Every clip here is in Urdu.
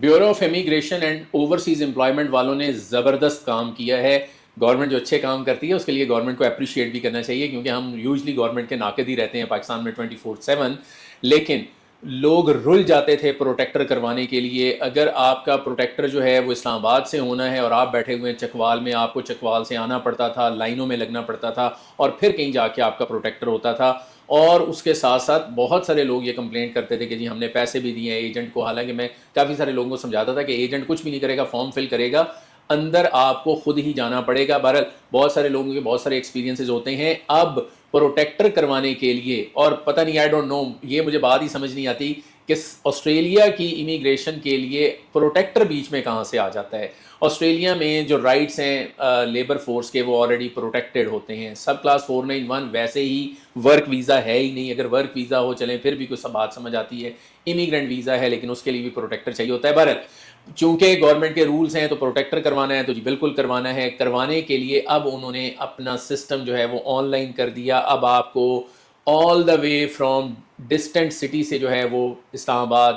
Bureau of immigration and overseas employment والوں نے زبردست کام کیا ہے. گورنمنٹ جو اچھے کام کرتی ہے اس کے لیے گورنمنٹ کو اپریشیٹ بھی کرنا چاہیے, کیونکہ ہم یوزلی گورنمنٹ کے ناقد ہی رہتے ہیں پاکستان میں 24/7. لیکن لوگ رل جاتے تھے پروٹیکٹر کروانے کے لیے. اگر آپ کا پروٹیکٹر جو ہے وہ اسلام آباد سے ہونا ہے اور آپ بیٹھے ہوئے ہیں چکوال میں, آپ کو چکوال سے آنا پڑتا تھا, لائنوں میں لگنا پڑتا تھا, اور پھر کہیں جا کے آپ کا پروٹیکٹر ہوتا تھا. اور اس کے ساتھ ساتھ بہت سارے لوگ یہ کمپلینٹ کرتے تھے کہ جی ہم نے پیسے بھی دیے ہیں ایجنٹ کو. حالانکہ میں کافی سارے لوگوں کو سمجھاتا تھا کہ ایجنٹ کچھ بھی نہیں کرے گا, فارم فل کرے گا, اندر آپ کو خود ہی جانا پڑے گا. بہرحال بہت سارے لوگوں کے بہت سارے ایکسپیرینسز ہوتے ہیں. اب پروٹیکٹر کروانے کے لیے, اور پتہ نہیں آئی ڈونٹ نو, یہ مجھے بات ہی سمجھ نہیں آتی کہ آسٹریلیا کی امیگریشن کے لیے پروٹیکٹر بیچ میں کہاں سے آ جاتا ہے. آسٹریلیا میں جو رائٹس ہیں لیبر فورس کے وہ آلریڈی پروٹیکٹڈ ہوتے ہیں. سب کلاس 491 ویسے ہی ورک ویزا ہے ہی نہیں. اگر ورک ویزا ہو چلیں پھر بھی کوئی سب بات سمجھ آتی ہے. امیگرینٹ ویزا ہے لیکن اس کے لیے بھی پروٹیکٹر چاہیے ہوتا ہے. بہرحال چونکہ گورنمنٹ کے رولز ہیں تو پروٹیکٹر کروانا ہے تو جی بالکل کروانا ہے. کروانے کے لیے اب انہوں نے اپنا سسٹم جو ہے وہ آن لائن کر دیا. اب آپ کو آل دا وے فرام ڈسٹنٹ سٹی سے جو ہے وہ اسلام آباد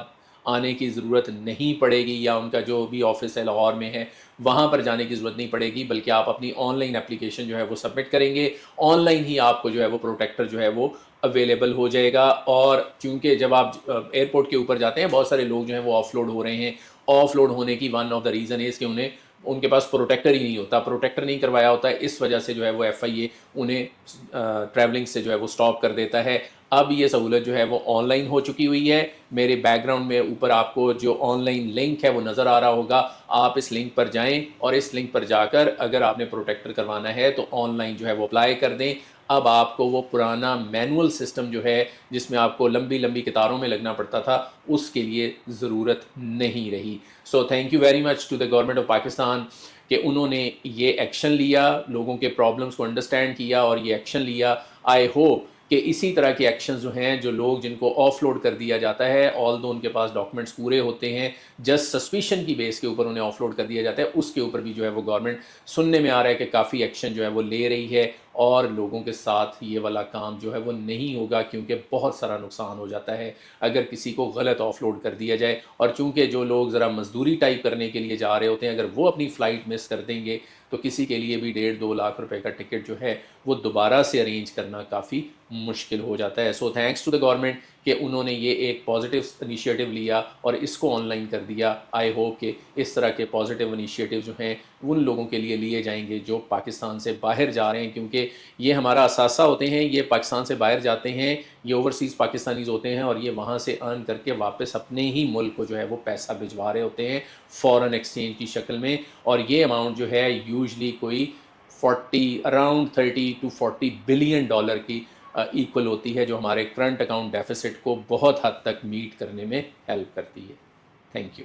آنے کی ضرورت نہیں پڑے گی, یا ان کا جو بھی آفس ہے لاہور میں ہے وہاں پر جانے کی ضرورت نہیں پڑے گی, بلکہ آپ اپنی آن لائن اپلیکیشن جو ہے وہ سبمٹ کریں گے. آن لائن ہی آپ کو جو ہے وہ پروٹیکٹر جو ہے وہ اویلیبل ہو جائے گا. اور چونکہ جب آپ ایئرپورٹ کے اوپر جاتے ہیں بہت سارے لوگ جو ہیں وہ آف لوڈ ہو رہے ہیں. آف لوڈ ہونے کی one of the reason is کہ ان کے پاس پروٹیکٹر ہی نہیں ہوتا, پروٹیکٹر نہیں کروایا ہوتا ہے. اس وجہ سے جو ہے وہ ایف آئی اے انہیں ٹریولنگ سے جو ہے وہ اسٹاپ کر دیتا ہے. اب یہ سہولت جو ہے وہ آن لائن ہو چکی ہوئی ہے. میرے بیک گراؤنڈ میں اوپر آپ کو جو آن لائن لنک ہے وہ نظر آ رہا ہوگا. آپ اس لنک پر جائیں اور اس لنک پر جا کر اگر آپ نے پروٹیکٹر کروانا ہے تو آن لائن جو ہے وہ اپلائی کر دیں. اب آپ کو وہ پرانا مینول سسٹم جو ہے جس میں آپ کو لمبی لمبی قطاروں میں لگنا پڑتا تھا اس کے لیے ضرورت نہیں رہی. So thank you very much to the government of Pakistan کہ انہوں نے یہ ایکشن لیا, لوگوں کے پرابلمس کو انڈرسٹینڈ کیا اور یہ ایکشن لیا. آئی ہوپ کہ اسی طرح کے ایکشنز جو ہیں, جو لوگ جن کو آف لوڈ کر دیا جاتا ہے آل دو ان کے پاس ڈاکومنٹس پورے ہوتے ہیں, جسٹ سسپیشن کی بیس کے اوپر انہیں آف لوڈ کر دیا جاتا ہے, اس کے اوپر بھی جو ہے وہ گورنمنٹ سننے میں آ رہا ہے کہ کافی ایکشن جو ہے وہ لے رہی ہے. اور لوگوں کے ساتھ یہ والا کام جو ہے وہ نہیں ہوگا, کیونکہ بہت سارا نقصان ہو جاتا ہے اگر کسی کو غلط آف لوڈ کر دیا جائے. اور چونکہ جو لوگ ذرا مزدوری ٹائپ کرنے کے لیے جا رہے ہوتے ہیں, اگر وہ اپنی فلائٹ مس کر دیں گے تو کسی کے لیے بھی 1.5-2 لاکھ روپے کا ٹکٹ جو ہے وہ دوبارہ سے ارینج کرنا کافی مشکل ہو جاتا ہے. سو تھینکس ٹو دا گورنمنٹ کہ انہوں نے یہ ایک پازیٹیو انیشیٹو لیا اور اس کو آن لائن کر دیا. آئی ہوپ کہ اس طرح کے پازیٹیو انیشیٹو جو ہیں ان لوگوں کے لیے لیے جائیں گے جو پاکستان سے باہر جا رہے ہیں, کیونکہ یہ ہمارا اثاثہ ہوتے ہیں, یہ پاکستان سے باہر جاتے ہیں, یہ اوورسیز پاکستانیز ہوتے ہیں اور یہ وہاں سے ارن کر کے واپس اپنے ہی ملک کو جو ہے وہ پیسہ بھجوا رہے ہوتے ہیں فارن ایکسچینج کی شکل میں. اور یہ اماؤنٹ جو ہے یوزلی کوئی اراؤنڈ 30-40 بلین ڈالر کی ایکول ہوتی ہے, جو ہمارے کرنٹ اکاؤنٹ ڈیفیسٹ کو بہت حد تک میٹ کرنے میں ہیلپ کرتی ہے. Thank you.